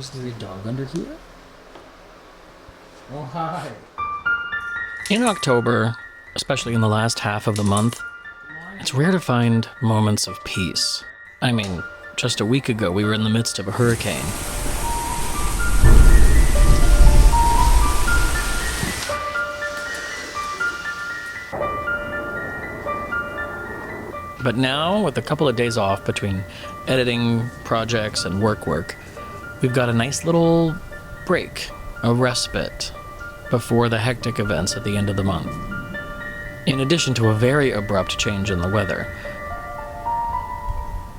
Is there a dog under here? Oh, hi. In October, especially in the last half of the month, it's rare to find moments of peace. I mean, just a week ago we were in the midst of a hurricane. But now, with a couple of days off between editing projects and work, we've got a nice little break, a respite, before the hectic events at the end of the month. In addition to a very abrupt change in the weather.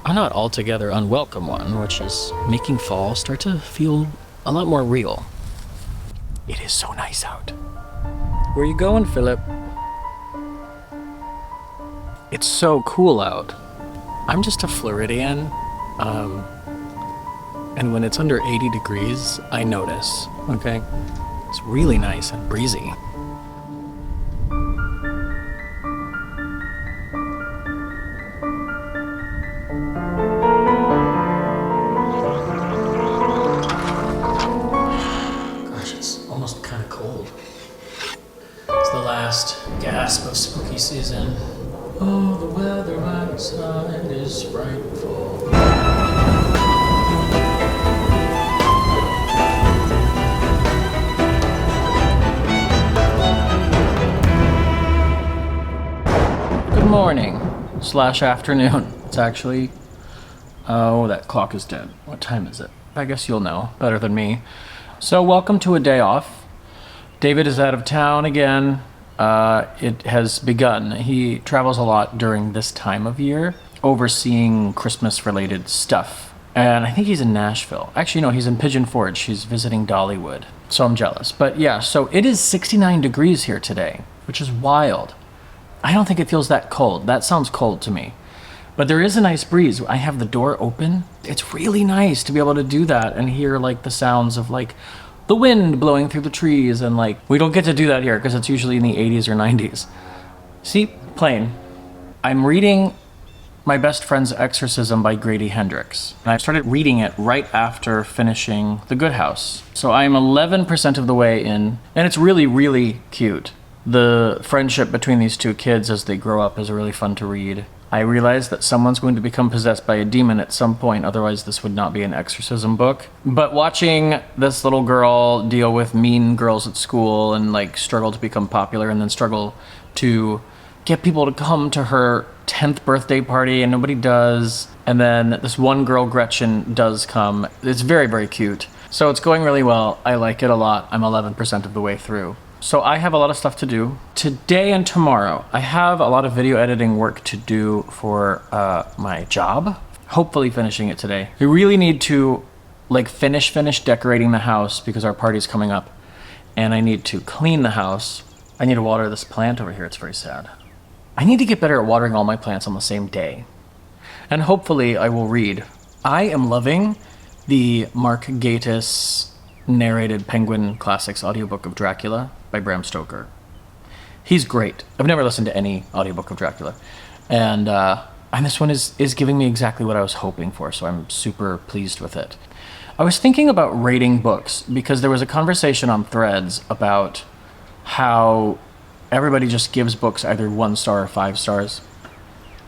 A not altogether unwelcome one, which is making fall start to feel a lot more real. It is so nice out. Where you going, Philip? It's so cool out. I'm just a Floridian, and when it's under 80 degrees, I notice, okay? It's really nice and breezy. Gosh, it's almost kind of cold. It's the last gasp of spooky season. Oh, the weather outside is frightful. Good morning / afternoon. It's actually... Oh, that clock is dead. What time is it? I guess you'll know better than me. So welcome to a day off. David is out of town again. It has begun. He travels a lot during this time of year, overseeing Christmas-related stuff. And I think he's in Nashville. Actually, no, he's in Pigeon Forge. He's visiting Dollywood. So I'm jealous. But yeah, so it is 69 degrees here today, which is wild. I don't think it feels that cold. That sounds cold to me. But there is a nice breeze. I have the door open. It's really nice to be able to do that and hear like the sounds of like the wind blowing through the trees, and like we don't get to do that here because it's usually in the 80s or 90s. See, plane. I'm reading my best friend's Exorcism by Grady Hendrix. And I started reading it right after finishing The Good House. So I'm 11% of the way in, and it's really, really cute. The friendship between these two kids as they grow up is really fun to read. I realize that someone's going to become possessed by a demon at some point, otherwise this would not be an exorcism book. But watching this little girl deal with mean girls at school and like struggle to become popular and then struggle to get people to come to her 10th birthday party and nobody does, and then this one girl, Gretchen, does come. It's very, very cute. So it's going really well. I like it a lot. I'm 11% of the way through. So I have a lot of stuff to do. Today and tomorrow, I have a lot of video editing work to do for my job. Hopefully finishing it today. We really need to like finish decorating the house because our party's coming up. And I need to clean the house. I need to water this plant over here. It's very sad. I need to get better at watering all my plants on the same day. And hopefully I will read. I am loving the Mark Gatiss narrated Penguin Classics audiobook of Dracula by Bram Stoker. He's great. I've never listened to any audiobook of Dracula. And this one is giving me exactly what I was hoping for, so I'm super pleased with it. I was thinking about rating books because there was a conversation on Threads about how everybody just gives books either 1 star or 5 stars.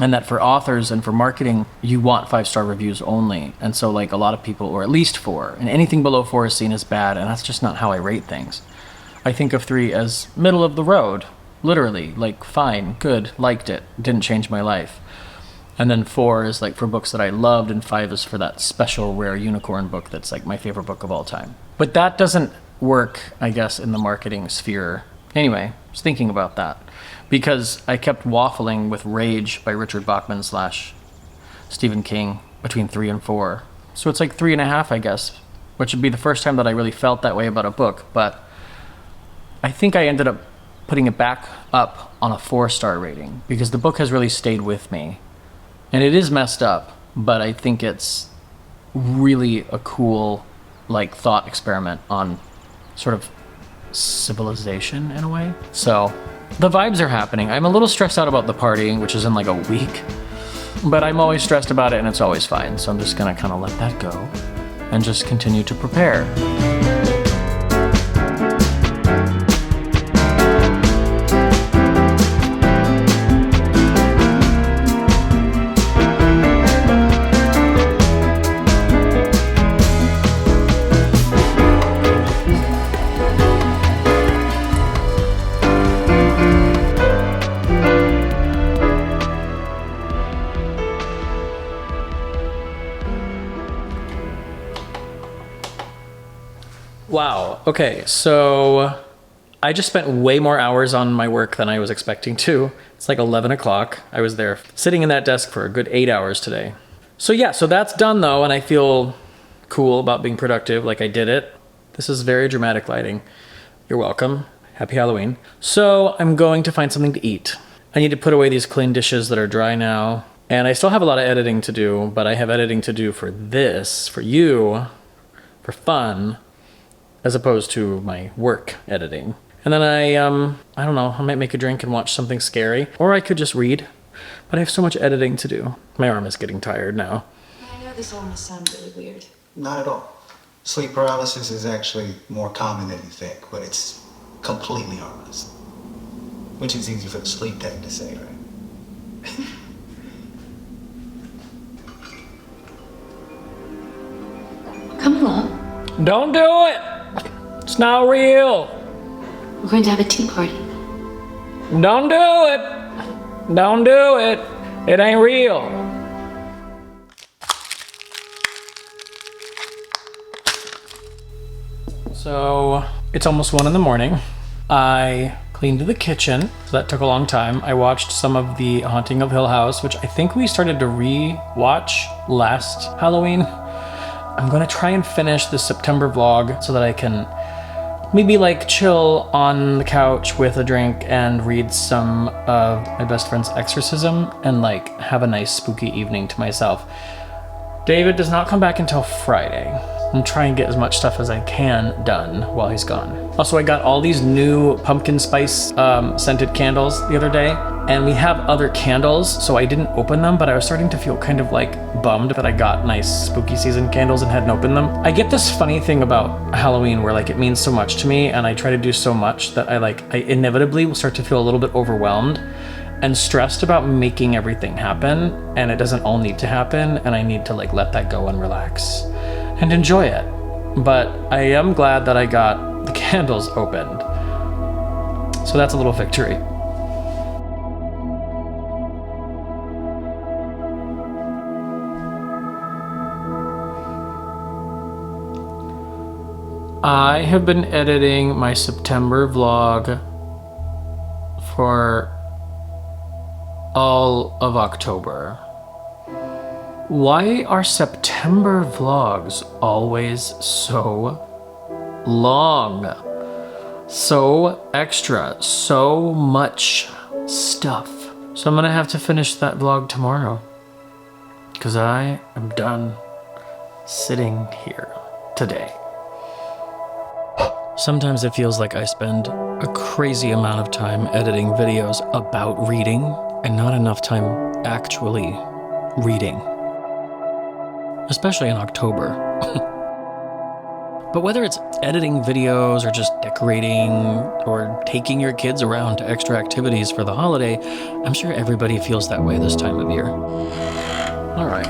And that for authors and for marketing, you want 5-star reviews only. And so like a lot of people, or at least 4, and anything below 4 is seen as bad, and that's just not how I rate things. I think of 3 as middle of the road, literally, like fine, good, liked it, didn't change my life. And then 4 is like for books that I loved, and 5 is for that special rare unicorn book that's like my favorite book of all time. But that doesn't work, I guess, in the marketing sphere. Anyway, I was thinking about that because I kept waffling with Rage by Richard Bachman / Stephen King between 3 and 4. So it's like 3.5, I guess, which would be the first time that I really felt that way about a book. But I think I ended up putting it back up on a 4-star rating because the book has really stayed with me. And it is messed up, but I think it's really a cool like thought experiment on sort of civilization in a way. So the vibes are happening. I'm a little stressed out about the party, which is in like a week, but I'm always stressed about it and it's always fine. So I'm just gonna kind of let that go and just continue to prepare. Wow. Okay, so I just spent way more hours on my work than I was expecting to. It's like 11 o'clock. I was there sitting in that desk for a good 8 hours today. So yeah, so that's done though, and I feel cool about being productive, like I did it. This is very dramatic lighting. You're welcome. Happy Halloween. So I'm going to find something to eat. I need to put away these clean dishes that are dry now. And I still have a lot of editing to do, but I have editing to do for this, for you, for fun, as opposed to my work editing. And then I don't know, I might make a drink and watch something scary, or I could just read, but I have so much editing to do. My arm is getting tired now. I know this all must sound really weird. Not at all. Sleep paralysis is actually more common than you think, but it's completely harmless. Which is easy for the sleep tech to say, right? Come along. Don't do it! It's not real. We're going to have a tea party. Don't do it. Don't do it. It ain't real. So it's almost 1 a.m. I cleaned the kitchen, so that took a long time. I watched some of The Haunting of Hill House, which I think we started to re-watch last Halloween. I'm gonna try and finish the September vlog so that I can maybe like chill on the couch with a drink and read some of my best friend's Exorcism and like have a nice spooky evening to myself. David does not come back until Friday. I'm trying to get as much stuff as I can done while he's gone. Also, I got all these new pumpkin spice scented candles the other day, and we have other candles, so I didn't open them, but I was starting to feel kind of like bummed that I got nice spooky season candles and hadn't opened them. I get this funny thing about Halloween where like it means so much to me, and I try to do so much that I inevitably will start to feel a little bit overwhelmed and stressed about making everything happen, and it doesn't all need to happen, and I need to like let that go and relax and enjoy it. But I am glad that I got the candles opened. So that's a little victory. I have been editing my September vlog for all of October. Why are September vlogs always so long? So extra, so much stuff. So I'm gonna have to finish that vlog tomorrow because I am done sitting here today. Sometimes it feels like I spend a crazy amount of time editing videos about reading and not enough time actually reading. Especially in October. But whether it's editing videos or just decorating or taking your kids around to extra activities for the holiday, I'm sure everybody feels that way this time of year. All right.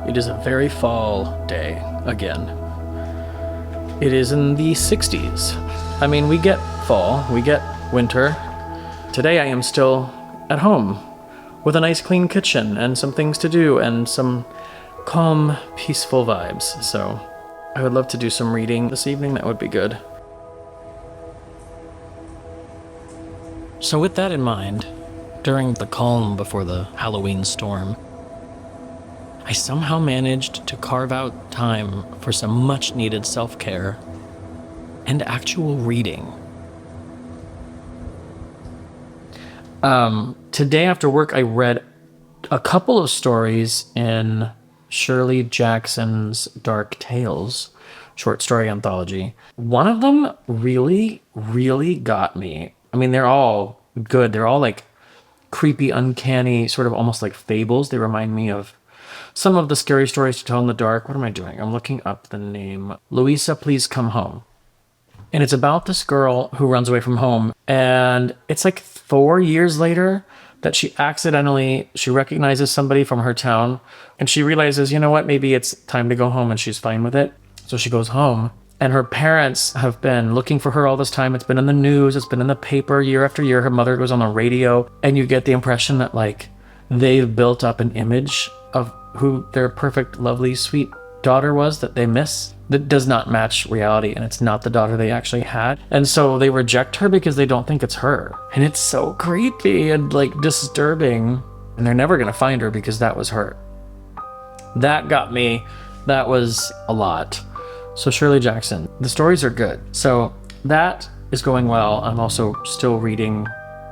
It is a very fall day again. It is in the 60s. I mean, we get fall, we get winter. Today I am still at home with a nice clean kitchen and some things to do and some calm, peaceful vibes. So I would love to do some reading this evening. That would be good. So with that in mind, during the calm before the Halloween storm, I somehow managed to carve out time for some much needed self-care and actual reading. Today after work, I read a couple of stories in Shirley Jackson's Dark Tales short story anthology. One of them really, really got me. I mean, they're all good. They're all like creepy, uncanny, sort of almost like fables. They remind me of some of the scary stories to tell in the dark. What am I doing? I'm looking up the name. Louisa, Please Come Home. And it's about this girl who runs away from home. And it's like 4 years later that she recognizes somebody from her town. And she realizes, you know what, maybe it's time to go home, and she's fine with it. So she goes home. And her parents have been looking for her all this time. It's been in the news. It's been in the paper year after year. Her mother was on the radio. And you get the impression that, like, they've built up an image of who their perfect, lovely, sweet daughter was that they miss, that does not match reality, and it's not the daughter they actually had. And so they reject her because they don't think it's her. And it's so creepy and, like, disturbing. And they're never going to find her because that was her. That got me. That was a lot. So Shirley Jackson, the stories are good. So that is going well. I'm also still reading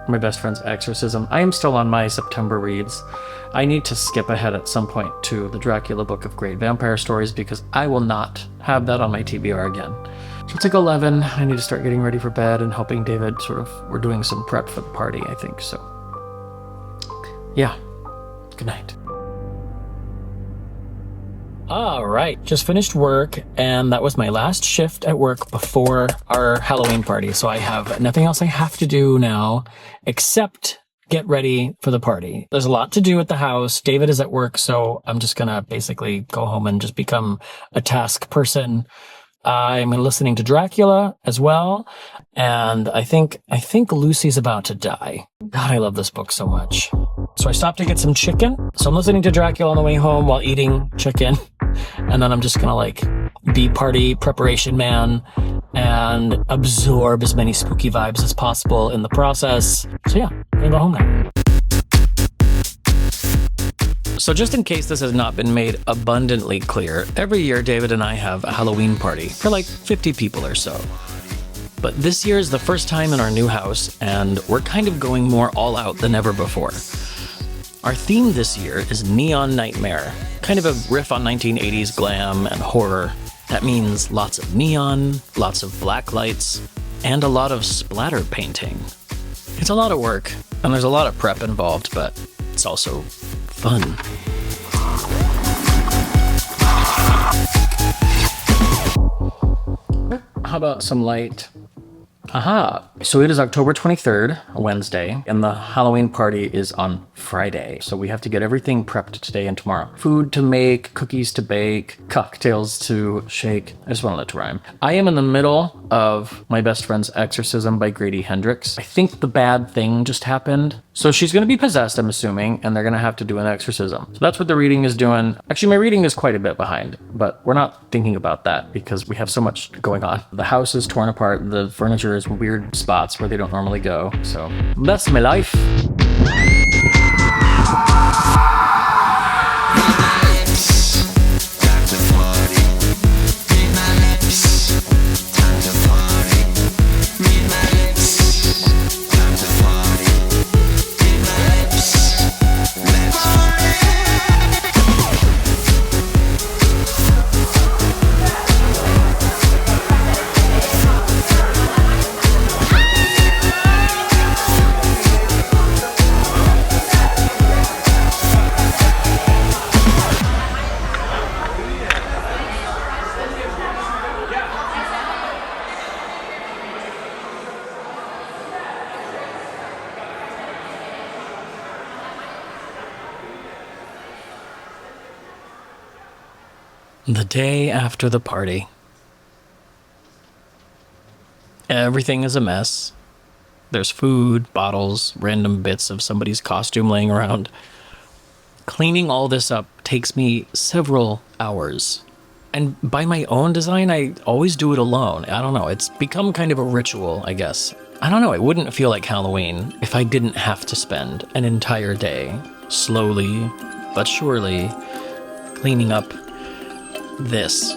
my best friend's Exorcism. I am still on my September reads. I need to skip ahead at some point to the Dracula book of great vampire stories because I will not have that on my TBR again. So it's like 11. I need to start getting ready for bed and helping David we're doing some prep for the party, I think. So yeah, good night. All right, just finished work, and that was my last shift at work before our Halloween party. So I have nothing else I have to do now except get ready for the party. There's a lot to do at the house. David is at work, so I'm just gonna basically go home and just become a task person. I'm listening to Dracula as well, and I think Lucy's about to die. God, I love this book so much. So I stopped to get some chicken. So I'm listening to Dracula on the way home while eating chicken. And then I'm just gonna, like, be party preparation man and absorb as many spooky vibes as possible in the process. So yeah, I'm gonna go home now. So just in case this has not been made abundantly clear, every year David and I have a Halloween party for like 50 people or so. But this year is the first time in our new house, and we're kind of going more all out than ever before. Our theme this year is Neon Nightmare, kind of a riff on 1980s glam and horror. That means lots of neon, lots of black lights, and a lot of splatter painting. It's a lot of work, and there's a lot of prep involved, but it's also fun. How about some light? Aha! So it is October 23rd, Wednesday, and the Halloween party is on Friday. So we have to get everything prepped today and tomorrow. Food to make, cookies to bake, cocktails to shake. I just wanted it to rhyme. I am in the middle of my best friend's Exorcism by Grady, Hendrix. I think the bad thing just happened. So she's going to be possessed, I'm assuming, and they're going to have to do an exorcism. So that's what the reading is doing. Actually, my reading is quite a bit behind, but we're not thinking about that because we have so much going on. The house is torn apart. The furniture is in weird spots where they don't normally go. So that's my life. The day after the party. Everything is a mess. There's food, bottles, random bits of somebody's costume laying around. Cleaning all this up takes me several hours. And by my own design, I always do it alone. I don't know, it's become kind of a ritual, I guess. I don't know, it wouldn't feel like Halloween if I didn't have to spend an entire day, slowly but surely, cleaning up this.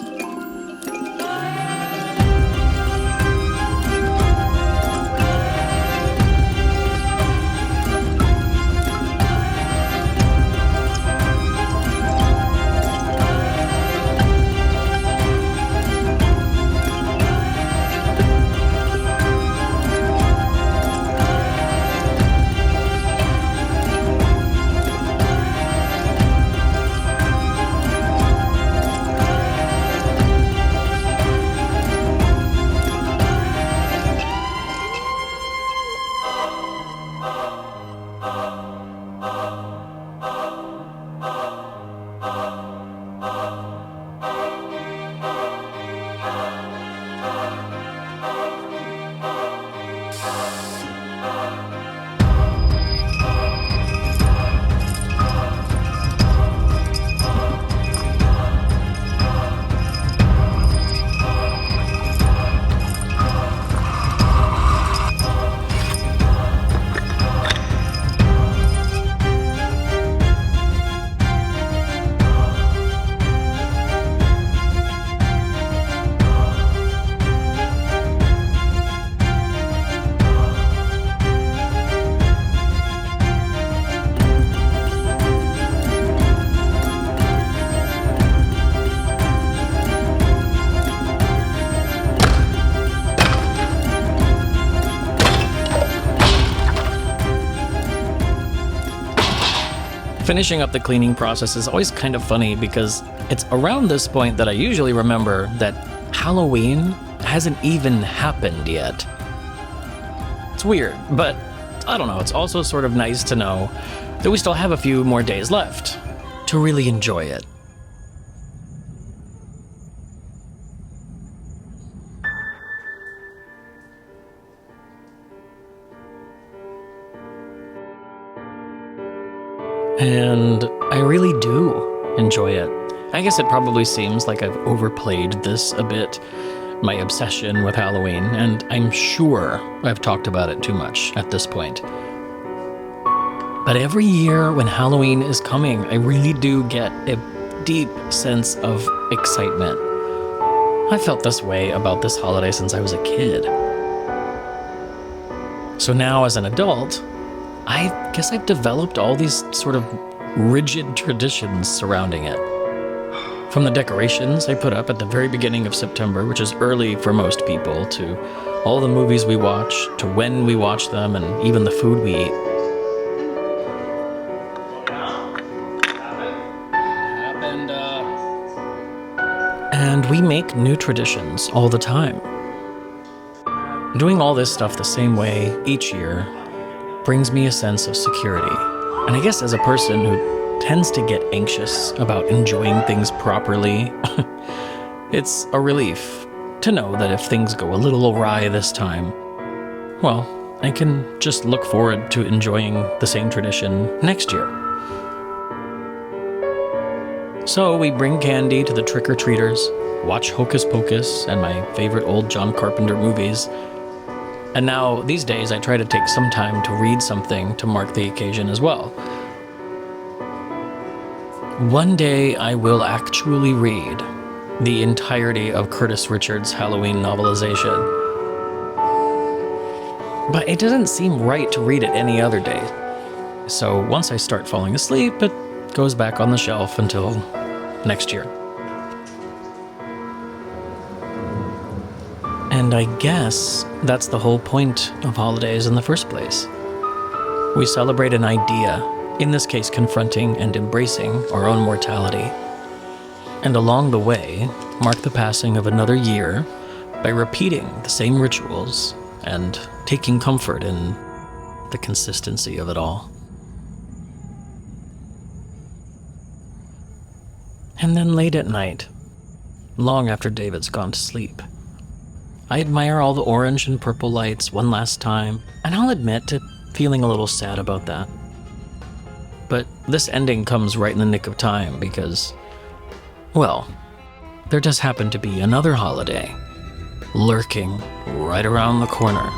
Finishing up the cleaning process is always kind of funny because it's around this point that I usually remember that Halloween hasn't even happened yet. It's weird, but I don't know, it's also sort of nice to know that we still have a few more days left to really enjoy it. And I really do enjoy it. I guess it probably seems like I've overplayed this a bit, my obsession with Halloween, and I'm sure I've talked about it too much at this point. But every year when Halloween is coming, I really do get a deep sense of excitement. I felt this way about this holiday since I was a kid. So now as an adult, I guess I've developed all these sort of rigid traditions surrounding it. From the decorations I put up at the very beginning of September, which is early for most people, to all the movies we watch, to when we watch them, and even the food we eat. And we make new traditions all the time. Doing all this stuff the same way each year brings me a sense of security. And I guess as a person who tends to get anxious about enjoying things properly, it's a relief to know that if things go a little awry this time, well, I can just look forward to enjoying the same tradition next year. So we bring candy to the trick-or-treaters, watch Hocus Pocus and my favorite old John Carpenter movies. And now, these days, I try to take some time to read something to mark the occasion as well. One day, I will actually read the entirety of Curtis Richards' Halloween novelization. But it doesn't seem right to read it any other day. So once I start falling asleep, it goes back on the shelf until next year. And I guess that's the whole point of holidays in the first place. We celebrate an idea, in this case confronting and embracing our own mortality. And along the way, mark the passing of another year by repeating the same rituals and taking comfort in the consistency of it all. And then late at night, long after David's gone to sleep, I admire all the orange and purple lights one last time, and I'll admit to feeling a little sad about that. But this ending comes right in the nick of time because, well, there does happen to be another holiday lurking right around the corner.